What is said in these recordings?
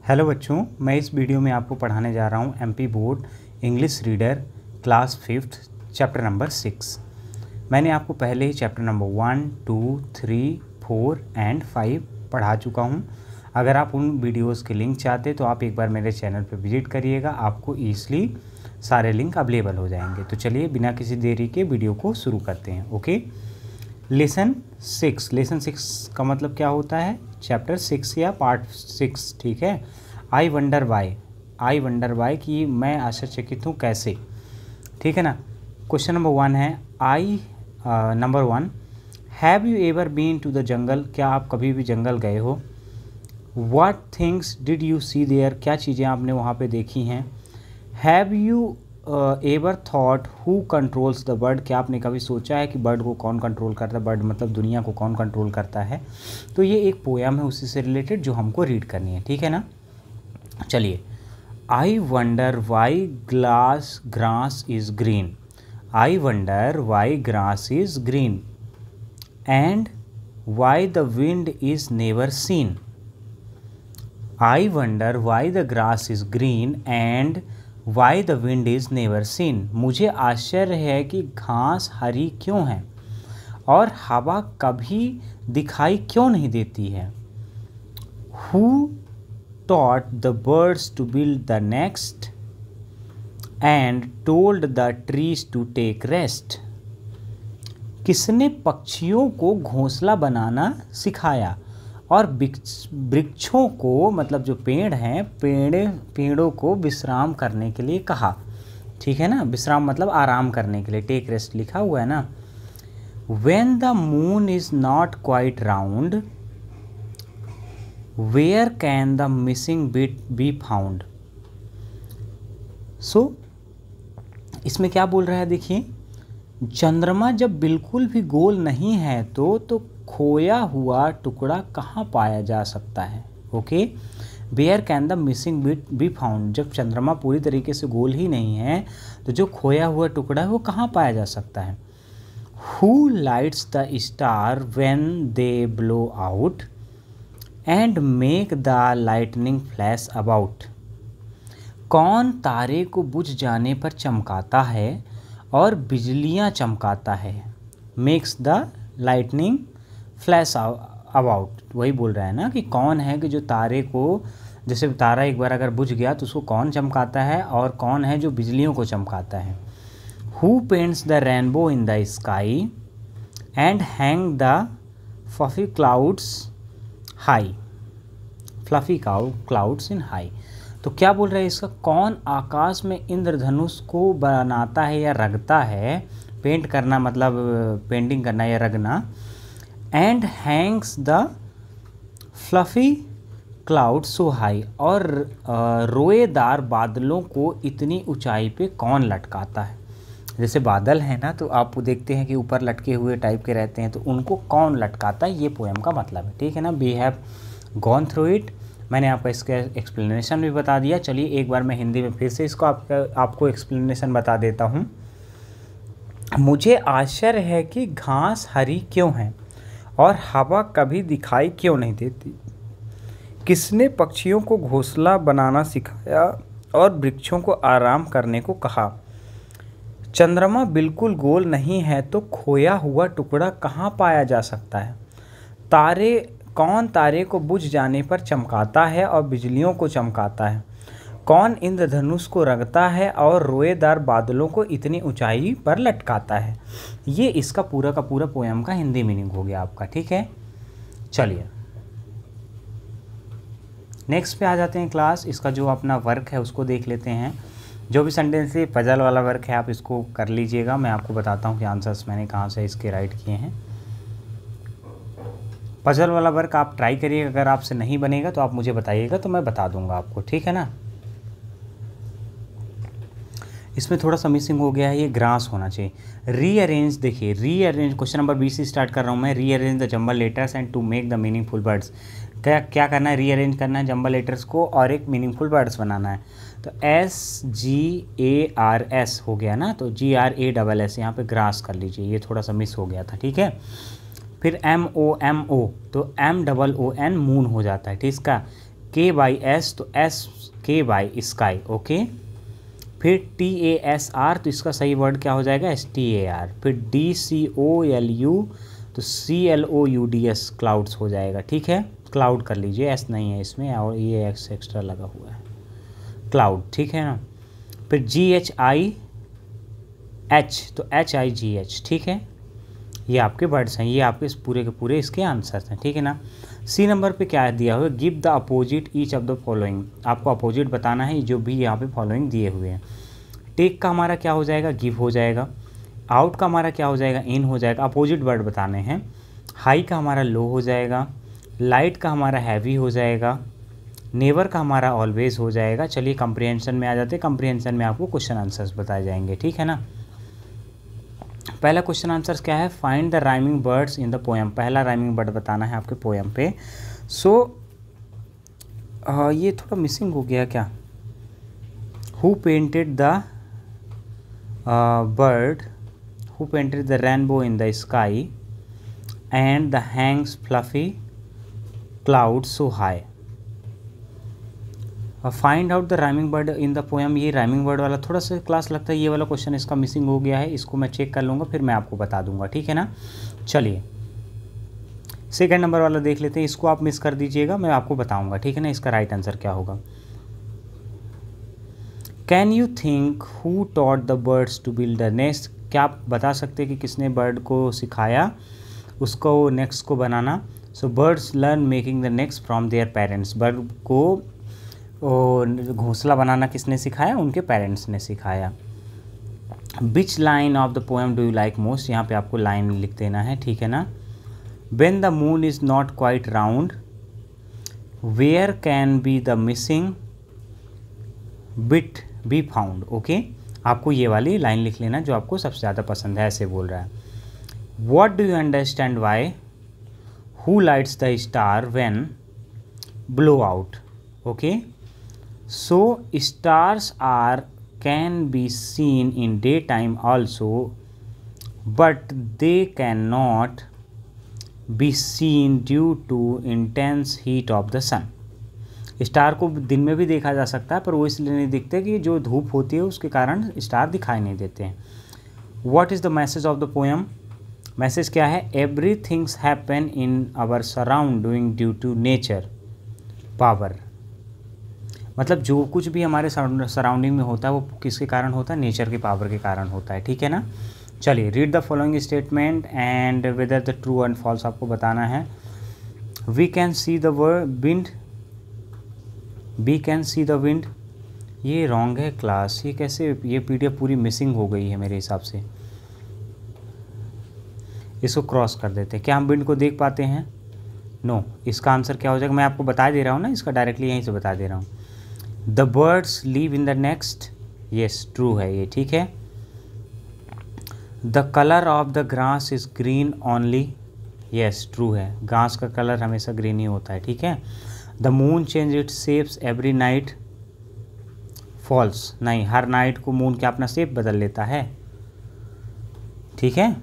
Hello बच्चों, मैं इस वीडियो में आपको पढ़ाने जा रहा हूँ MP board English reader class 5th chapter number 6। मैंने आपको पहले ही चैप्टर नंबर 1, 2, 3, 4 एंड 5 पढ़ा चुका हूँ। अगर आप उन वीडियोस के लिंक चाहते तो आप एक बार मेरे चैनल पर विजिट करिएगा, आपको ईजिली सारे लिंक अवेलेबल हो जाएंगे। तो चलिए बिना किसी देरी के वीडियो को शुरू करते हैं। ओके, लेसन 6 का मतलब क्या होता है? चैप्टर 6 या पार्ट 6, ठीक है। आई वंडर वाई कि मैं आश्चर्यचकित हूँ कैसे, ठीक है ना। क्वेश्चन नंबर 1 है number 1, have you ever been to the jungle? क्या आप कभी भी जंगल गए हो? What things did you see there? क्या चीज़ें आपने वहाँ पे देखी हैं? Have you ever thought who controls the bird? क्या आपने कभी सोचा है कि बर्ड को कौन कंट्रोल करता है? बर्ड मतलब दुनिया को कौन कंट्रोल करता है? तो ये एक पोयम है उसी से रिलेटेड जो हमको रीड करनी है, ठीक है ना। चलिए, I wonder why grass is green. I wonder why grass is green and why the wind is never seen. I wonder why the grass is green and why the wind is never seen. मुझे आश्चर्य है कि घास हरी क्यों है और हवा कभी दिखाई क्यों नहीं देती है। Who taught the birds to build the nest and told the trees to take rest? किसने पक्षियों को घोंसला बनाना सिखाया और वृक्षों को, मतलब जो पेड़ हैं, पेड़ों को विश्राम करने के लिए कहा, ठीक है ना। विश्राम मतलब आराम करने के लिए, टेक रेस्ट लिखा हुआ है ना। When the moon is not quite round, where can the missing bit be found? So, इसमें क्या बोल रहा है देखिए, चंद्रमा जब बिल्कुल भी गोल नहीं है तो खोया हुआ टुकड़ा कहाँ पाया जा सकता है। Okay, where can the missing bit be found? जब चंद्रमा पूरी तरीके से गोल ही नहीं है तो जो खोया हुआ टुकड़ा है वो कहाँ पाया जा सकता है। Who lights the star when they blow out and make the lightning flash about? कौन तारे को बुझ जाने पर चमकाता है और बिजलियाँ चमकाता है? Makes the lightning flash about, वही बोल रहा है ना कि कौन है कि जो तारे को, जैसे तारा एक बार अगर बुझ गया तो उसको कौन चमकाता है और कौन है जो बिजलियों को चमकाता है। Who paints the rainbow in the sky and hang the fluffy clouds high? Fluffy clouds in high, तो क्या बोल रहा है इसका, कौन आकाश में इंद्रधनुष को बनाता है या रगता है? पेंट करना मतलब पेंटिंग करना या रगना। And hangs the fluffy cloud so high, और रोएदार बादलों को इतनी ऊंचाई पे कौन लटकाता है? जैसे बादल है ना, तो आप देखते हैं कि ऊपर लटके हुए टाइप के रहते हैं, तो उनको कौन लटकाता है, ये पोएम का मतलब है, ठीक है ना। We have gone through it, मैंने आपको इसका एक्सप्लेनेशन भी बता दिया। चलिए एक बार मैं हिंदी में फिर से इसको आपको एक्सप्लेनेशन बता देता हूँ। मुझे आश्चर्य है कि घास हरी क्यों है और हवा कभी दिखाई क्यों नहीं देती। किसने पक्षियों को घोंसला बनाना सिखाया और वृक्षों को आराम करने को कहा? चंद्रमा बिल्कुल गोल नहीं है तो खोया हुआ टुकड़ा कहाँ पाया जा सकता है? कौन तारे को बुझ जाने पर चमकाता है और बिजलियों को चमकाता है? कौन इंद्रधनुष को रगता है और रोएदार बादलों को इतनी ऊंचाई पर लटकाता है? ये इसका पूरा का पूरा पोएम का हिंदी मीनिंग हो गया आपका, ठीक है। चलिए नेक्स्ट पे आ जाते हैं क्लास। इसका जो अपना वर्क है उसको देख लेते हैं। जो भी सेंटेंस से पजल वाला वर्क है आप इसको कर लीजिएगा। मैं आपको बताता हूँ कि आंसर्स मैंने कहाँ से इसके राइट किए हैं। पजल वाला वर्क आप ट्राई करिएगा, अगर आपसे नहीं बनेगा तो आप मुझे बताइएगा तो मैं बता दूंगा आपको, ठीक है ना। इसमें थोड़ा सा मिसिंग हो गया है, ये ग्रास होना चाहिए। रीअरेंज, देखिए रीअरेंज, क्वेश्चन नंबर 20 से स्टार्ट कर रहा हूँ मैं। Rearrange the jumble letters and to make the meaningful words. क्या करना है? रीअरेंज करना है जंबल लेटर्स को और एक मीनिंगफुल वर्ड्स बनाना है। तो SGARS हो गया ना, तो GRASS यहाँ पे ग्रास कर लीजिए, ये थोड़ा सा मिस हो गया था, ठीक है। फिर MOMO, तो MOON मून हो जाता है, ठीक है। K/S, तो S K/, स्काई, ओके। फिर TASR, तो इसका सही वर्ड क्या हो जाएगा, STAR। फिर DCOLU, तो CLOUDS, क्लाउड्स हो जाएगा, ठीक है। क्लाउड कर लीजिए, S नहीं है इसमें और ये एक्स एक्स्ट्रा लगा हुआ है, क्लाउड, ठीक है ना। फिर GHIH, तो HIGH, ठीक है। ये आपके वर्ड्स हैं, ये आपके पूरे के पूरे इसके आंसर्स हैं, ठीक है ना। सी नंबर पे क्या दिया हुआ है, give the opposite each of the following, आपको अपोजिट बताना है जो भी यहाँ पे फॉलोइंग दिए हुए हैं। टेक का हमारा क्या हो जाएगा, गिव हो जाएगा। आउट का हमारा क्या हो जाएगा, इन हो जाएगा, अपोजिट वर्ड बताने हैं। हाई का हमारा लो हो जाएगा। लाइट का हमारा हैवी हो जाएगा। नेवर का हमारा ऑलवेज हो जाएगा। चलिए कंप्रीहेंशन में आ जाते हैं। कंप्रीहेंशन में आपको क्वेश्चन आंसर्स बताए जाएंगे, ठीक है ना। पहला क्वेश्चन आंसर्स क्या है, find the rhyming words in the poem. पहला राइमिंग वर्ड बताना है आपके पोएम पे। ये थोड़ा मिसिंग हो गया क्या, who painted the bird who painted the rainbow in the sky and the hangs fluffy clouds so high। Find out the rhyming word in the poem, ये राइमिंग वर्ड वाला थोड़ा सा क्लास लगता है, ये वाला क्वेश्चन इसका मिसिंग हो गया है, इसको मैं चेक कर लूँगा फिर मैं आपको बता दूंगा, ठीक है ना। चलिए सेकंड नंबर वाला देख लेते हैं, इसको आप मिस कर दीजिएगा, मैं आपको बताऊंगा, ठीक है ना, इसका राइट आंसर क्या होगा। Can you think who taught the birds to build the nest, क्या आप बता सकते हैं कि किसने बर्ड को सिखाया उसको नेक्स्ट को बनाना। So birds learn making the nest from their parents, bird को घोंसला बनाना किसने सिखाया, उनके पेरेंट्स ने सिखाया। Which line of the poem do you like most, यहाँ पे आपको लाइन लिख देना है, ठीक है ना। When the moon is not quite round, where can be the missing bit be found, okay. आपको ये वाली लाइन लिख लेना जो आपको सबसे ज़्यादा पसंद है, ऐसे बोल रहा है। What do you understand why, who lights the star when blow out, okay. So stars can be seen in daytime also, but they cannot be seen due to intense heat of the sun। Star को दिन में भी देखा जा सकता है पर वो इसलिए नहीं दिखते कि जो धूप होती है उसके कारण स्टार दिखाई नहीं देते हैं। What is the message of the poem? Message क्या है, everything's happen in our surrounding due to nature power। मतलब जो कुछ भी हमारे सराउंडिंग में होता है वो किसके कारण होता है, नेचर के पावर के कारण होता है, ठीक है ना। चलिए read the following statement and whether the true and false आपको बताना है। We can see the wind, we can see the wind, ये रॉन्ग है क्लास, ये कैसे, ये पीडीएफ पूरी मिसिंग हो गई है मेरे हिसाब से, इसको क्रॉस कर देते हैं। क्या हम विंड को देख पाते हैं, नो। इसका आंसर क्या हो जाएगा, मैं आपको बता दे रहा हूँ ना, इसका डायरेक्टली यहीं से बता दे रहा हूँ। The birds leave in the next, yes true है ये, ठीक है। The colour of the grass is green only, yes true है, घास का कलर हमेशा ग्रीन ही होता है, ठीक है। The moon change it shapes every night, false, नहीं, हर नाइट को मून क्या अपना शेप बदल लेता है, ठीक है।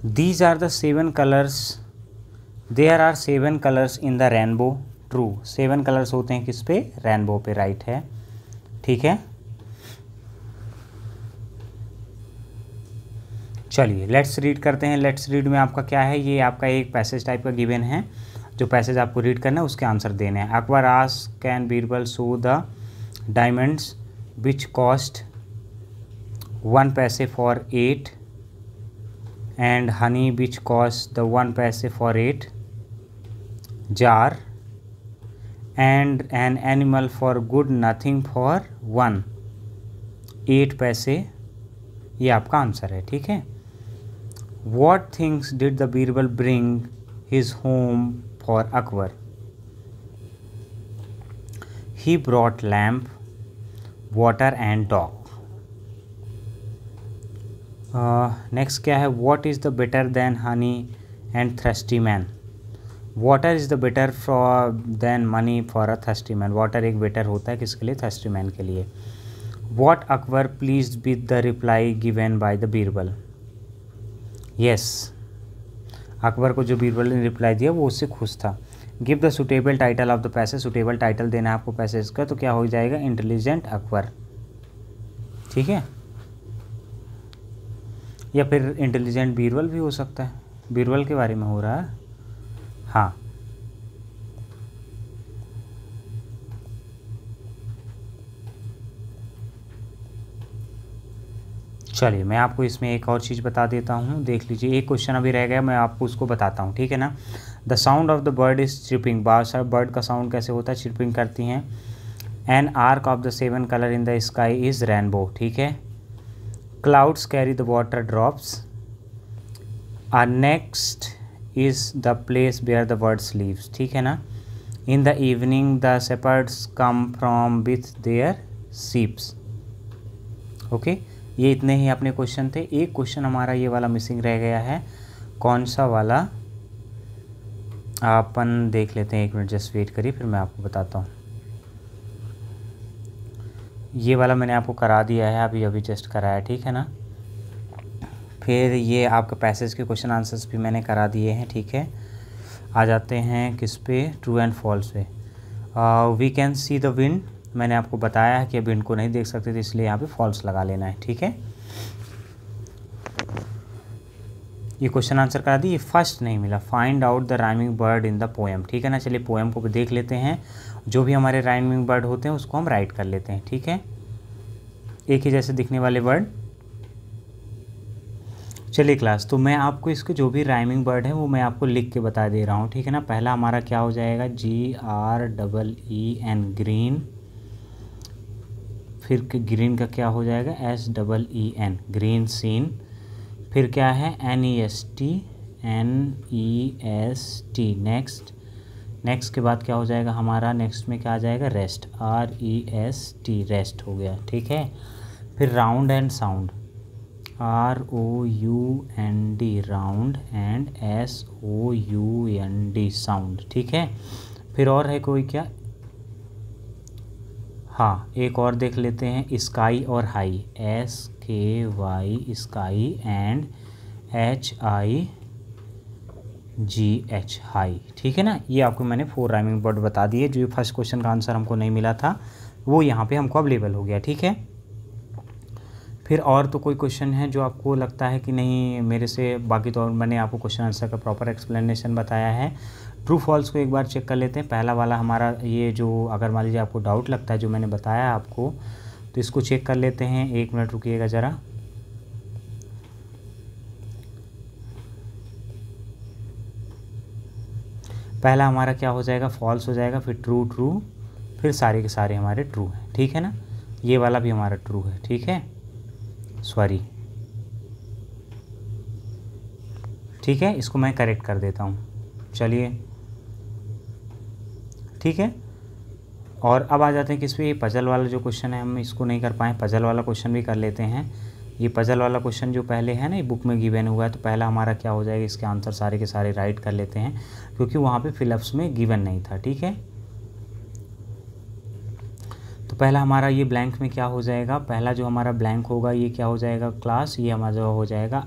These are the 7 colours, there are 7 colours in the rainbow, true, 7 colours होते हैं किस पे, रेनबो पे, राइट है, ठीक है। चलिए लेट्स रीड करते हैं। लेट्स रीड में आपका क्या है, ये आपका एक पैसेज टाइप का गिवन है, जो पैसेज आपको रीड करना है उसके आंसर देने हैं। Akbar asked can Birbal show the diamonds which cost 1 पैसे for 8 and honey which cost the 1 paise for 8 jar and an animal for good nothing for 1 8 पैसे, ये आपका आंसर है, ठीक है। What things did the Birbal bring his home for Akbar? He brought lamp, water and dog। Next क्या है, what is the better than honey and thirsty man, water is the better for than money for a thirsty man, water एक better होता है किसके लिए, thirsty man के लिए। What Akbar please with the reply given by the Birbal, yes Akbar को जो बीरबल ने रिप्लाई दिया वो उससे खुश था। Give the suitable title of the passage, suitable title देना है आपको पैसेज का, तो क्या हो जाएगा, इंटेलिजेंट अकबर, ठीक है, या फिर इंटेलिजेंट बीरबल भी हो सकता है, बीरबल के बारे में हो रहा है। हाँ, चलिए मैं आपको इसमें एक और चीज़ बता देता हूँ, देख लीजिए, एक क्वेश्चन अभी रह गया, मैं आपको उसको बताता हूँ, ठीक है ना। The sound of the bird is chirping, bird का साउंड कैसे होता है, चिरपिंग करती हैं। An arc of the 7 colour in the sky is rainbow, ठीक है। Clouds carry the water drops. Next is the place where the bird sleeps, ठीक है ना। In the evening the shepherds come from with their sheeps. Okay, ये इतने ही अपने question थे। एक क्वेश्चन हमारा ये वाला मिसिंग रह गया है, कौन सा वाला, अपन देख लेते हैं, एक मिनट जस्ट वेट करिए, फिर मैं आपको बताता हूँ। ये वाला मैंने आपको करा दिया है, अभी जस्ट कराया, ठीक है ना। फिर ये आपका पैसेज के क्वेश्चन आंसर्स भी मैंने करा दिए हैं, ठीक है। आ जाते हैं किस पे, ट्रू एंड फॉल्स पे। We can see the wind, मैंने आपको बताया है कि विंड को नहीं देख सकते थे, इसलिए यहाँ पे फॉल्स लगा लेना है, ठीक है। ये क्वेश्चन आंसर करा दी, ये फर्स्ट नहीं मिला। Find out the rhyming bird in the poem, ठीक है ना। चलिए पोएम को भी देख लेते हैं, जो भी हमारे राइमिंग बर्ड होते हैं उसको हम राइट कर लेते हैं, ठीक है, एक ही जैसे दिखने वाले वर्ड। चलिए क्लास, तो मैं आपको इसके जो भी राइमिंग वर्ड है वो मैं आपको लिख के बता दे रहा हूँ, ठीक है ना। पहला हमारा क्या हो जाएगा, GREEN, ग्रीन। फिर ग्रीन का क्या हो जाएगा, SEEN, ग्रीन सीन। फिर क्या है, NEST, नेक्स्ट के बाद क्या हो जाएगा हमारा, नेक्स्ट में क्या आ जाएगा, रेस्ट, REST, रेस्ट हो गया, ठीक है। फिर round and sound, ROUND, round, and SOUND, sound, ठीक है। फिर और है कोई क्या, हाँ एक और देख लेते हैं, स्काई और high, SKY, sky, and HIGH, high, ठीक है ना। ये आपको मैंने 4 राइमिंग वर्ड बता दिए, जो फर्स्ट क्वेश्चन का आंसर हमको नहीं मिला था वो यहाँ पे हमको अवेलेबल हो गया, ठीक है। फिर और तो कोई क्वेश्चन है जो आपको लगता है कि नहीं मेरे से, बाकी तो मैंने आपको क्वेश्चन आंसर का प्रॉपर एक्सप्लेनेशन बताया है। ट्रू फॉल्स को एक बार चेक कर लेते हैं। पहला वाला हमारा ये जो, अगर मान लीजिए आपको डाउट लगता है जो मैंने बताया आपको, तो इसको चेक कर लेते हैं, एक मिनट रुकिएगा ज़रा। पहला हमारा क्या हो जाएगा, फॉल्स हो जाएगा, फिर ट्रू, फिर सारे के सारे हमारे ट्रू हैं, ठीक है ना। ये वाला भी हमारा ट्रू है, ठीक है, सॉरी, ठीक है, इसको मैं करेक्ट कर देता हूँ, चलिए, ठीक है। और अब आ जाते हैं किस पे, ये पजल वाला जो क्वेश्चन है हम इसको नहीं कर पाए, पजल वाला क्वेश्चन भी कर लेते हैं। ये पजल वाला क्वेश्चन जो पहले है ना, ये बुक में गिवन हुआ है, तो पहला हमारा क्या हो जाएगा, इसके आंसर सारे के सारे राइट कर लेते हैं, क्योंकि वहाँ पे फिलअप्स में गिवन नहीं था, ठीक है। तो पहला हमारा ये ब्लैंक में क्या हो जाएगा, पहला जो हमारा ब्लैंक होगा ये क्या हो जाएगा क्लास, ये हमारा जो हो जाएगा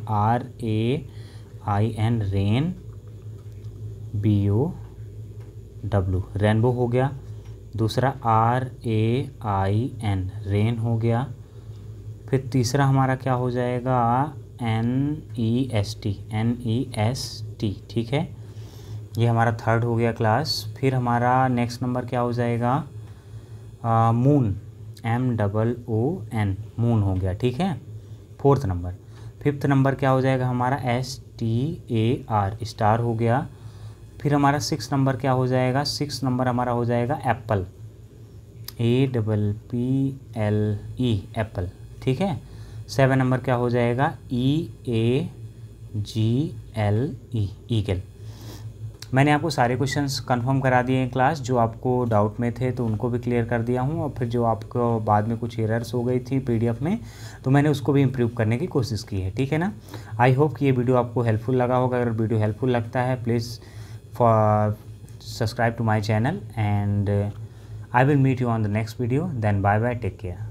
RAIN, रेन, BOW, रेनबो हो गया। दूसरा RAIN, रेन हो गया। फिर तीसरा हमारा क्या हो जाएगा, NEST, ठीक है, ये हमारा थर्ड हो गया क्लास। फिर हमारा नेक्स्ट नंबर क्या हो जाएगा, मून, MOON, मून हो गया, ठीक है, फोर्थ नंबर। फिफ्थ नंबर क्या हो जाएगा हमारा, STAR, स्टार हो गया। फिर हमारा सिक्स नंबर क्या हो जाएगा, सिक्स नंबर हमारा हो जाएगा एप्पल, APPLE, एप्पल, ठीक है। सेवन नंबर क्या हो जाएगा, EAGLE, ईगल। मैंने आपको सारे क्वेश्चंस कंफर्म करा दिए हैं क्लास, जो आपको डाउट में थे तो उनको भी क्लियर कर दिया हूँ, और फिर जो आपको बाद में कुछ एरर्स हो गई थी PDF में, तो मैंने उसको भी इम्प्रूव करने की कोशिश की है, ठीक है ना। आई होप कि ये वीडियो आपको हेल्पफुल लगा होगा। अगर वीडियो हेल्पफुल लगता है please subscribe to my channel, and I will meet you on the next video. Then bye bye, take care.